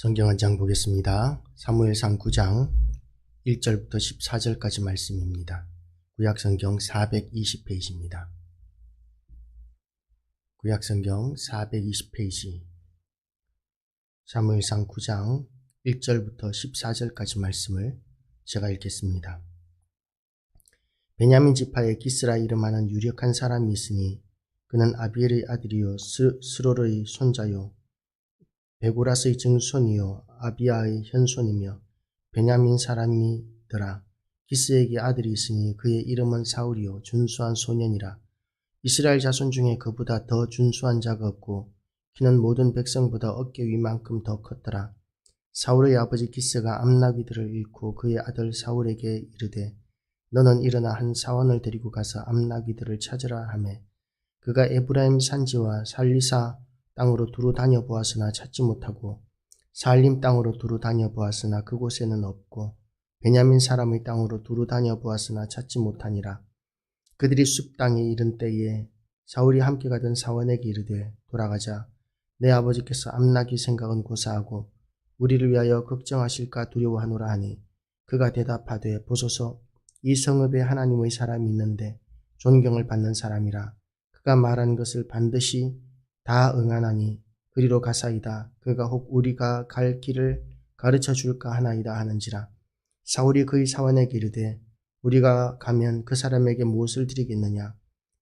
성경 한 장 보겠습니다. 사무엘상 9장 1절부터 14절까지 말씀입니다. 구약성경 420페이지입니다. 구약성경 420페이지 사무엘상 9장 1절부터 14절까지 말씀을 제가 읽겠습니다. 베냐민 지파의 기스라 이름하는 유력한 사람이 있으니 그는 아비엘의 아들이요 스롤의 손자요 베고라스의 증손이요 아비아의 현손이며 베냐민 사람이더라. 기스에게 아들이 있으니 그의 이름은 사울이요 준수한 소년이라. 이스라엘 자손 중에 그보다 더 준수한 자가 없고 키는 모든 백성보다 어깨 위만큼 더 컸더라. 사울의 아버지 기스가 암나귀들을 잃고 그의 아들 사울에게 이르되 너는 일어나 한 사원을 데리고 가서 암나귀들을 찾으라 하매 그가 에브라임 산지와 살리사 땅으로 두루 다녀 보았으나 찾지 못하고 살림 땅으로 두루 다녀 보았으나 그곳에는 없고 베냐민 사람의 땅으로 두루 다녀 보았으나 찾지 못하니라. 그들이 숲 땅에 이른 때에 사울이 함께 가던 사원에게 이르되 돌아가자. 내 아버지께서 암나귀 생각은 고사하고 우리를 위하여 걱정하실까 두려워하노라 하니 그가 대답하되 보소서 이 성읍에 하나님의 사람이 있는데 존경을 받는 사람이라. 그가 말한 것을 반드시 다 응하나니 그리로 가사이다. 그가 혹 우리가 갈 길을 가르쳐 줄까 하나이다 하는지라. 사울이 그의 사원에게 이르되 우리가 가면 그 사람에게 무엇을 드리겠느냐.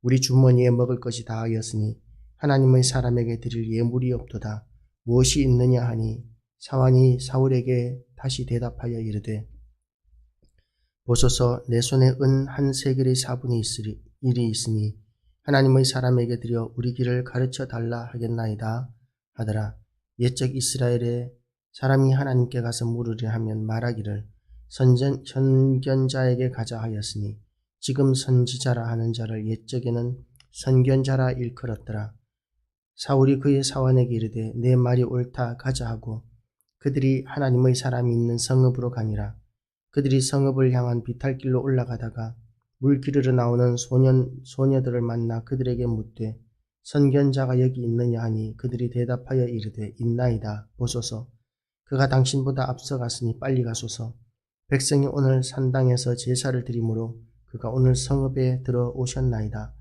우리 주머니에 먹을 것이 다하였으니 하나님의 사람에게 드릴 예물이 없도다. 무엇이 있느냐 하니 사원이 사울에게 다시 대답하여 이르되 보소서 내 손에 은 한 세겔의 4분의 1이 있으니 하나님의 사람에게 드려 우리 길을 가르쳐 달라 하겠나이다 하더라. 옛적 이스라엘의 사람이 하나님께 가서 물으려 하면 말하기를 선견자에게 가자 하였으니 지금 선지자라 하는 자를 옛적에는 선견자라 일컬었더라. 사울이 그의 사원에게 이르되 내 말이 옳다 가자 하고 그들이 하나님의 사람이 있는 성읍으로 가니라. 그들이 성읍을 향한 비탈길로 올라가다가 물 기르러 나오는 소녀들을 만나 그들에게 묻되 선견자가 여기 있느냐 하니 그들이 대답하여 이르되 있나이다. 보소서 그가 당신보다 앞서갔으니 빨리 가소서. 백성이 오늘 산당에서 제사를 드리므로 그가 오늘 성읍에 들어오셨나이다.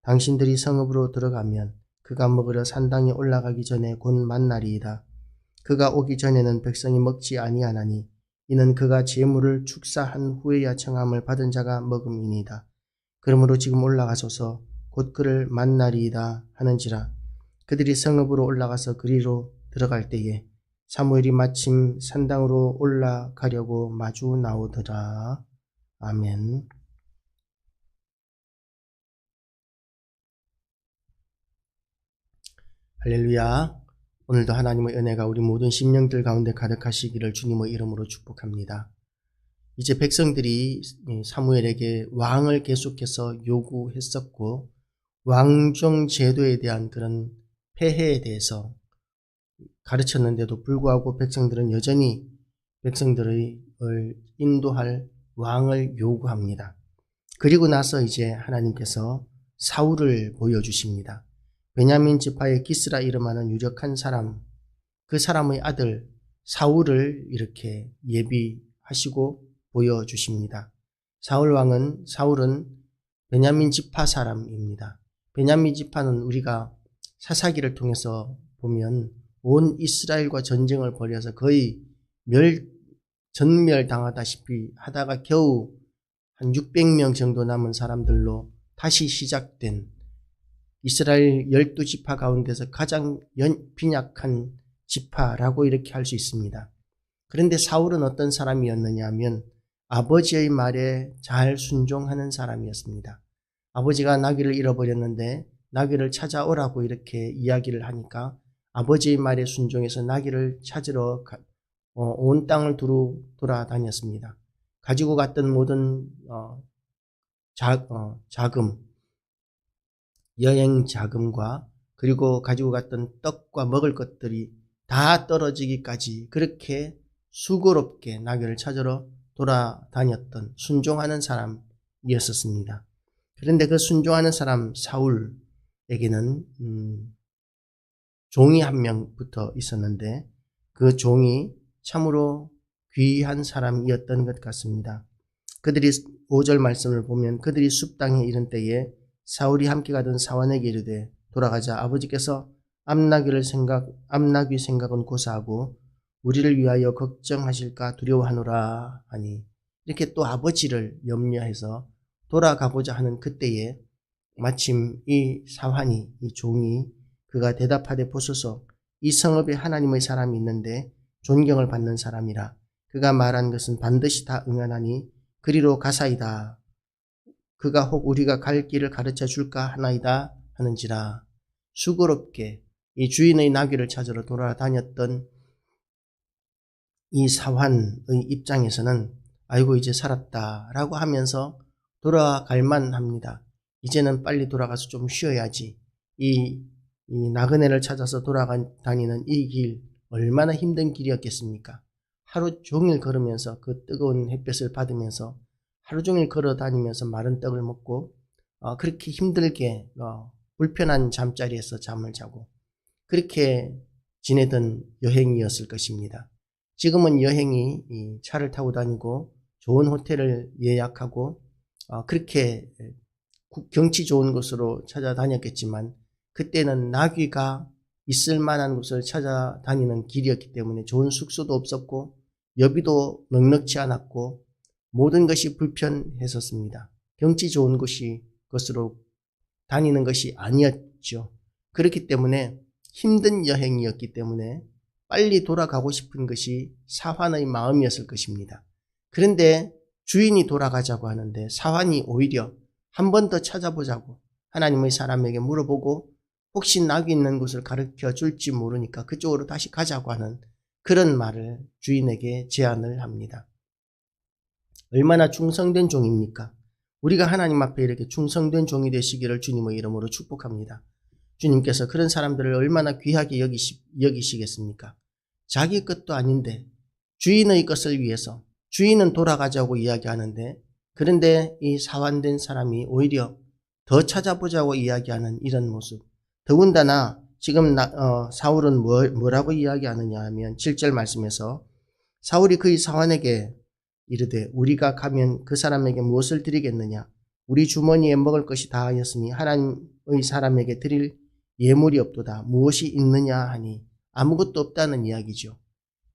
당신들이 성읍으로 들어가면 그가 먹으러 산당에 올라가기 전에 곧 만나리이다. 그가 오기 전에는 백성이 먹지 아니하나니 이는 그가 제물을 축사한 후에야 청함을 받은 자가 먹음이니이다. 그러므로 지금 올라가소서 곧 그를 만나리이다 하는지라. 그들이 성읍으로 올라가서 그리로 들어갈 때에 사무엘이 마침 산당으로 올라가려고 마주 나오더라. 아멘. 할렐루야. 오늘도 하나님의 은혜가 우리 모든 심령들 가운데 가득하시기를 주님의 이름으로 축복합니다. 이제 백성들이 사무엘에게 왕을 계속해서 요구했었고 왕정 제도에 대한 그런 폐해에 대해서 가르쳤는데도 불구하고 백성들은 여전히 백성들을 인도할 왕을 요구합니다. 그리고 나서 이제 하나님께서 사울을 보여주십니다. 베냐민 지파의 기스라 이름하는 유력한 사람, 그 사람의 아들 사울을 이렇게 예비하시고 보여주십니다. 사울은 베냐민 지파 사람입니다. 베냐민 지파는 우리가 사사기를 통해서 보면 온 이스라엘과 전쟁을 벌여서 거의 전멸당하다시피 하다가 겨우 한 600명 정도 남은 사람들로 다시 시작된 이스라엘 12지파 가운데서 가장 빈약한 지파라고 이렇게 할 수 있습니다. 그런데 사울은 어떤 사람이었느냐 하면 아버지의 말에 잘 순종하는 사람이었습니다. 아버지가 나귀를 잃어버렸는데 나귀를 찾아오라고 이렇게 이야기를 하니까 아버지의 말에 순종해서 나귀를 찾으러 온 땅을 두루 돌아다녔습니다. 가지고 갔던 모든 자금, 여행 자금과 그리고 가지고 갔던 떡과 먹을 것들이 다 떨어지기까지 그렇게 수고롭게 나귀를 찾으러 돌아다녔던 순종하는 사람이었습니다. 그런데 그 순종하는 사람 사울에게는 종이 한 명 붙어 있었는데 그 종이 참으로 귀한 사람이었던 것 같습니다. 그들이 5절 말씀을 보면 그들이 숲 땅에 이른 때에 사울이 함께 가던 사환에게 이르되 돌아가자. 아버지께서 암나귀 생각은 고사하고 우리를 위하여 걱정하실까 두려워하노라 하니, 이렇게 또 아버지를 염려해서 돌아가고자 하는 그때에 마침 이 사환이, 이 종이 그가 대답하되 보소서, 이 성읍에 하나님의 사람이 있는데 존경을 받는 사람이라. 그가 말한 것은 반드시 다 응하나니 그리로 가사이다. 그가 혹 우리가 갈 길을 가르쳐 줄까 하나이다 하는지라. 수고롭게 이 주인의 나귀를 찾으러 돌아다녔던 이 사환의 입장에서는 아이고 이제 살았다라고 하면서 돌아갈 만합니다. 이제는 빨리 돌아가서 좀 쉬어야지. 이 나그네를 찾아서 돌아다니는 이 길 얼마나 힘든 길이었겠습니까? 하루 종일 걸으면서 그 뜨거운 햇볕을 받으면서 하루 종일 걸어 다니면서 마른 떡을 먹고 그렇게 힘들게 불편한 잠자리에서 잠을 자고 그렇게 지내던 여행이었을 것입니다. 지금은 여행이 차를 타고 다니고 좋은 호텔을 예약하고 그렇게 경치 좋은 곳으로 찾아다녔겠지만 그때는 나귀가 있을 만한 곳을 찾아다니는 길이었기 때문에 좋은 숙소도 없었고 여비도 넉넉지 않았고 모든 것이 불편했었습니다. 경치 좋은 곳으로 다니는 것이 아니었죠. 그렇기 때문에 힘든 여행이었기 때문에 빨리 돌아가고 싶은 것이 사환의 마음이었을 것입니다. 그런데 주인이 돌아가자고 하는데 사환이 오히려 한 번 더 찾아보자고 하나님의 사람에게 물어보고 혹시 나귀 있는 곳을 가르쳐 줄지 모르니까 그쪽으로 다시 가자고 하는 그런 말을 주인에게 제안을 합니다. 얼마나 충성된 종입니까? 우리가 하나님 앞에 이렇게 충성된 종이 되시기를 주님의 이름으로 축복합니다. 주님께서 그런 사람들을 얼마나 귀하게 여기시겠습니까? 자기 것도 아닌데 주인의 것을 위해서 주인은 돌아가자고 이야기하는데 그런데 이 사환된 사람이 오히려 더 찾아보자고 이야기하는 이런 모습. 더군다나 지금 사울은 뭐라고 이야기하느냐 하면 7절 말씀에서 사울이 그의 사환에게 이르되 우리가 가면 그 사람에게 무엇을 드리겠느냐? 우리 주머니에 먹을 것이 다하였으니 하나님의 사람에게 드릴 예물이 없도다. 무엇이 있느냐 하니 아무것도 없다는 이야기죠.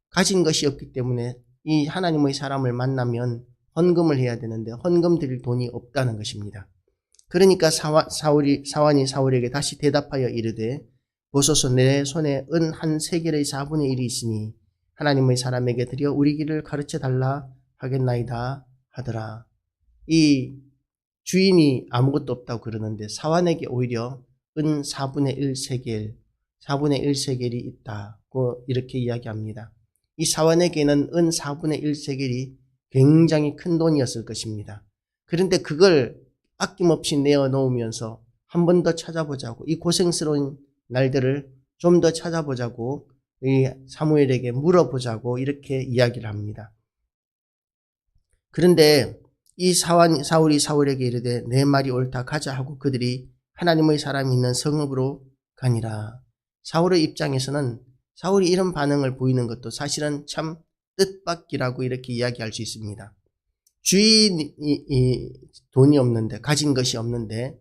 가진 것이 없기 때문에 이 하나님의 사람을 만나면 헌금을 해야 되는데 헌금 드릴 돈이 없다는 것입니다. 그러니까 사환이 사울에게 다시 대답하여 이르되 보소서, 내 손에 은 한 세겔의 4분의 1이 있으니 하나님의 사람에게 드려 우리 길을 가르쳐 달라 하겠나이다 하더라. 이 주인이 아무것도 없다고 그러는데 사환에게 오히려 은 4분의 1 세겔, 4분의 1 세겔이 있다고 이렇게 이야기합니다. 이 사환에게는 은 4분의 1 세겔이 굉장히 큰 돈이었을 것입니다. 그런데 그걸 아낌없이 내어놓으면서 한 번 더 찾아보자고, 이 고생스러운 날들을 좀 더 찾아보자고, 이 사무엘에게 물어보자고 이렇게 이야기를 합니다. 그런데 이 사울이 사울에게 이르되 내 말이 옳다, 가자 하고 그들이 하나님의 사람이 있는 성읍으로 가니라. 사울의 입장에서는 사울이 이런 반응을 보이는 것도 사실은 참 뜻밖이라고 이렇게 이야기할 수 있습니다. 주인이 돈이 없는데, 가진 것이 없는데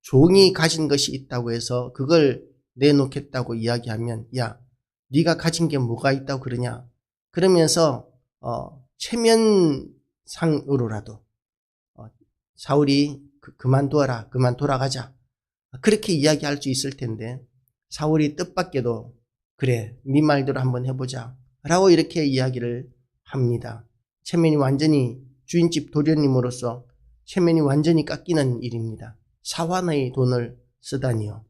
종이 가진 것이 있다고 해서 그걸 내놓겠다고 이야기하면 야, 네가 가진 게 뭐가 있다고 그러냐? 그러면서 체면상으로라도 사울이 그만두어라, 그만 돌아가자, 그렇게 이야기할 수 있을 텐데 사울이 뜻밖에도 그래, 네 말대로 한번 해보자 라고 이렇게 이야기를 합니다. 체면이 완전히, 주인집 도련님으로서 체면이 완전히 깎이는 일입니다. 사환의 돈을 쓰다니요.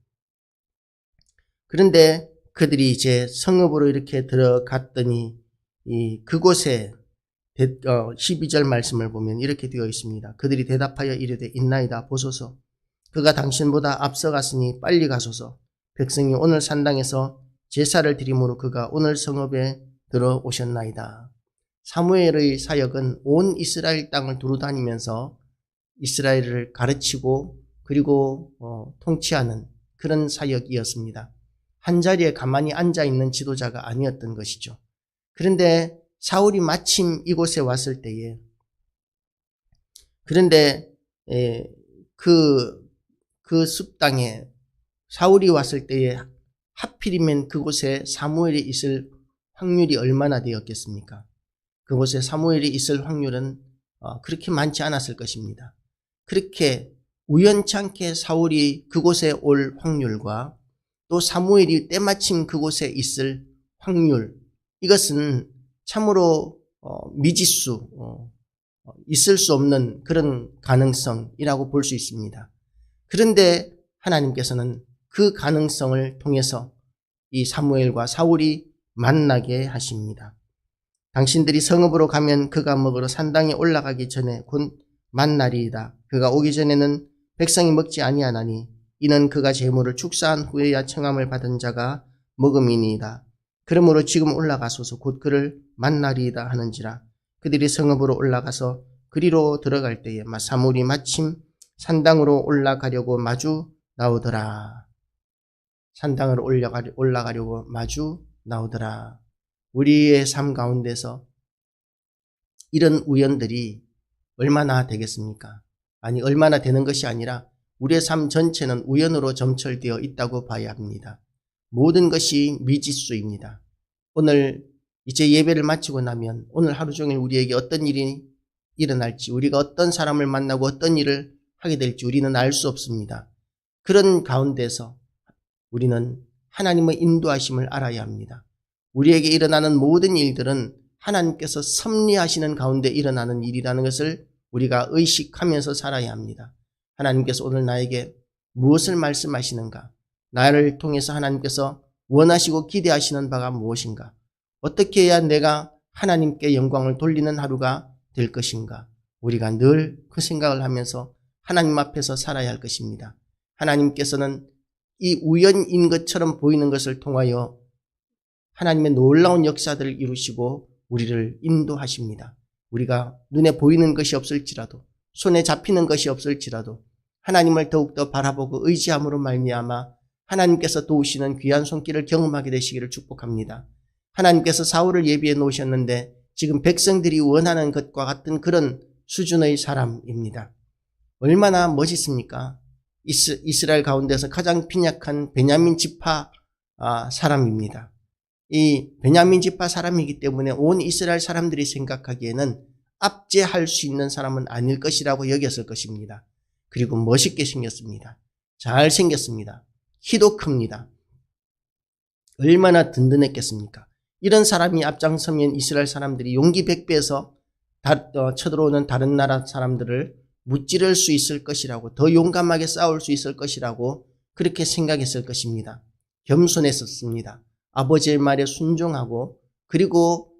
그런데 그들이 이제 성읍으로 이렇게 들어갔더니 그곳에 12절 말씀을 보면 이렇게 되어 있습니다. 그들이 대답하여 이르되 있나이다, 보소서. 그가 당신보다 앞서갔으니 빨리 가소서. 백성이 오늘 산당에서 제사를 드림으로 그가 오늘 성읍에 들어오셨나이다. 사무엘의 사역은 온 이스라엘 땅을 두루다니면서 이스라엘을 가르치고 그리고 통치하는 그런 사역이었습니다. 한 자리에 가만히 앉아있는 지도자가 아니었던 것이죠. 그런데 사울이 마침 이곳에 왔을 때에, 그런데 그 숲땅에 사울이 왔을 때에 하필이면 그곳에 사무엘이 있을 확률이 얼마나 되었겠습니까? 그곳에 사무엘이 있을 확률은 그렇게 많지 않았을 것입니다. 그렇게 우연찮게 사울이 그곳에 올 확률과 또 사무엘이 때마침 그곳에 있을 확률, 이것은 참으로 미지수, 있을 수 없는 그런 가능성이라고 볼 수 있습니다. 그런데 하나님께서는 그 가능성을 통해서 이 사무엘과 사울이 만나게 하십니다. 당신들이 성읍으로 가면 그가 먹으러 산당에 올라가기 전에 곧 만나리이다. 그가 오기 전에는 백성이 먹지 아니하나니 이는 그가 제물을 축사한 후에야 청함을 받은 자가 먹음이니이다. 그러므로 지금 올라가소서 곧 그를 만나리이다 하는지라. 그들이 성읍으로 올라가서 그리로 들어갈 때에 사무엘이 마침 산당으로 올라가려고 마주 나오더라. 산당으로 올라가려고 마주 나오더라. 우리의 삶 가운데서 이런 우연들이 얼마나 되겠습니까? 아니, 얼마나 되는 것이 아니라 우리의 삶 전체는 우연으로 점철되어 있다고 봐야 합니다. 모든 것이 미지수입니다. 오늘 이제 예배를 마치고 나면 오늘 하루 종일 우리에게 어떤 일이 일어날지, 우리가 어떤 사람을 만나고 어떤 일을 하게 될지 우리는 알 수 없습니다. 그런 가운데서 우리는 하나님의 인도하심을 알아야 합니다. 우리에게 일어나는 모든 일들은 하나님께서 섭리하시는 가운데 일어나는 일이라는 것을 우리가 의식하면서 살아야 합니다. 하나님께서 오늘 나에게 무엇을 말씀하시는가? 나를 통해서 하나님께서 원하시고 기대하시는 바가 무엇인가? 어떻게 해야 내가 하나님께 영광을 돌리는 하루가 될 것인가? 우리가 늘 그 생각을 하면서 하나님 앞에서 살아야 할 것입니다. 하나님께서는 이 우연인 것처럼 보이는 것을 통하여 하나님의 놀라운 역사들을 이루시고 우리를 인도하십니다. 우리가 눈에 보이는 것이 없을지라도, 손에 잡히는 것이 없을지라도 하나님을 더욱더 바라보고 의지함으로 말미암아 하나님께서 도우시는 귀한 손길을 경험하게 되시기를 축복합니다. 하나님께서 사울을 예비해 놓으셨는데 지금 백성들이 원하는 것과 같은 그런 수준의 사람입니다. 얼마나 멋있습니까? 이스라엘 가운데서 가장 빈약한 베냐민 지파 사람입니다. 이 베냐민 지파 사람이기 때문에 온 이스라엘 사람들이 생각하기에는 압제할 수 있는 사람은 아닐 것이라고 여겼을 것입니다. 그리고 멋있게 생겼습니다. 잘 생겼습니다. 키도 큽니다. 얼마나 든든했겠습니까? 이런 사람이 앞장서면 이스라엘 사람들이 용기 백배해서 쳐들어오는 다른 나라 사람들을 무찌를 수 있을 것이라고, 더 용감하게 싸울 수 있을 것이라고 그렇게 생각했을 것입니다. 겸손했었습니다. 아버지의 말에 순종하고 그리고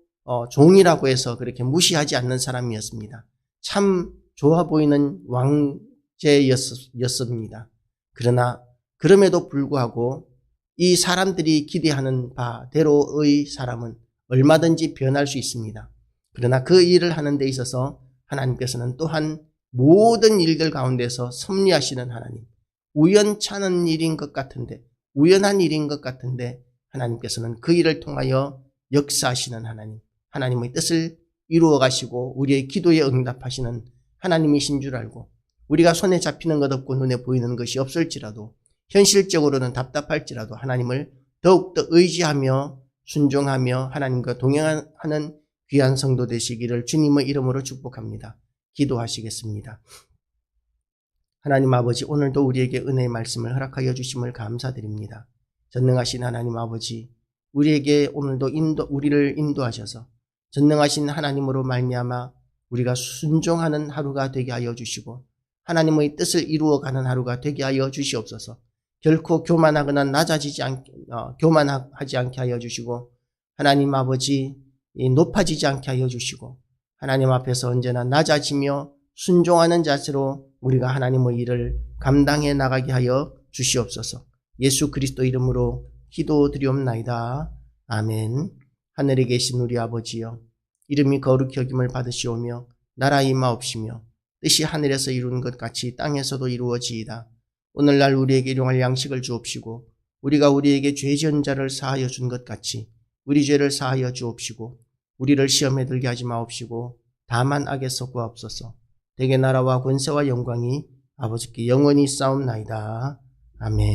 종이라고 해서 그렇게 무시하지 않는 사람이었습니다. 참 좋아 보이는 왕제였습니다. 그러나 그럼에도 불구하고 이 사람들이 기대하는 바대로의 사람은 얼마든지 변할 수 있습니다. 그러나 그 일을 하는 데 있어서 하나님께서는 또한 모든 일들 가운데서 섭리하시는 하나님, 우연찮은 일인 것 같은데, 우연한 일인 것 같은데 하나님께서는 그 일을 통하여 역사하시는 하나님, 하나님의 뜻을 이루어 가시고 우리의 기도에 응답하시는 하나님이신 줄 알고, 우리가 손에 잡히는 것 없고 눈에 보이는 것이 없을지라도, 현실적으로는 답답할지라도 하나님을 더욱더 의지하며 순종하며 하나님과 동행하는 귀한 성도 되시기를 주님의 이름으로 축복합니다. 기도하시겠습니다. 하나님 아버지, 오늘도 우리에게 은혜의 말씀을 허락하여 주심을 감사드립니다. 전능하신 하나님 아버지, 우리에게 오늘도 우리를 인도하셔서 전능하신 하나님으로 말미암아 우리가 순종하는 하루가 되게 하여 주시고 하나님의 뜻을 이루어가는 하루가 되게 하여 주시옵소서. 결코 교만하거나 교만하지 않게 하여 주시고 하나님 아버지 높아지지 않게 하여 주시고 하나님 앞에서 언제나 낮아지며 순종하는 자세로 우리가 하나님의 일을 감당해 나가게 하여 주시옵소서. 예수 그리스도 이름으로 기도드리옵나이다. 아멘. 하늘에 계신 우리 아버지여, 이름이 거룩히 여김을 받으시오며 나라 임하옵시며 뜻이 하늘에서 이루는 것 같이 땅에서도 이루어지이다. 오늘날 우리에게 일용할 양식을 주옵시고 우리가 우리에게 죄 지은 자를 사하여 준 것 같이 우리 죄를 사하여 주옵시고 우리를 시험에 들게 하지 마옵시고 다만 악에서 구하옵소서. 대개 나라와 권세와 영광이 아버지께 영원히 싸움나이다. 아멘.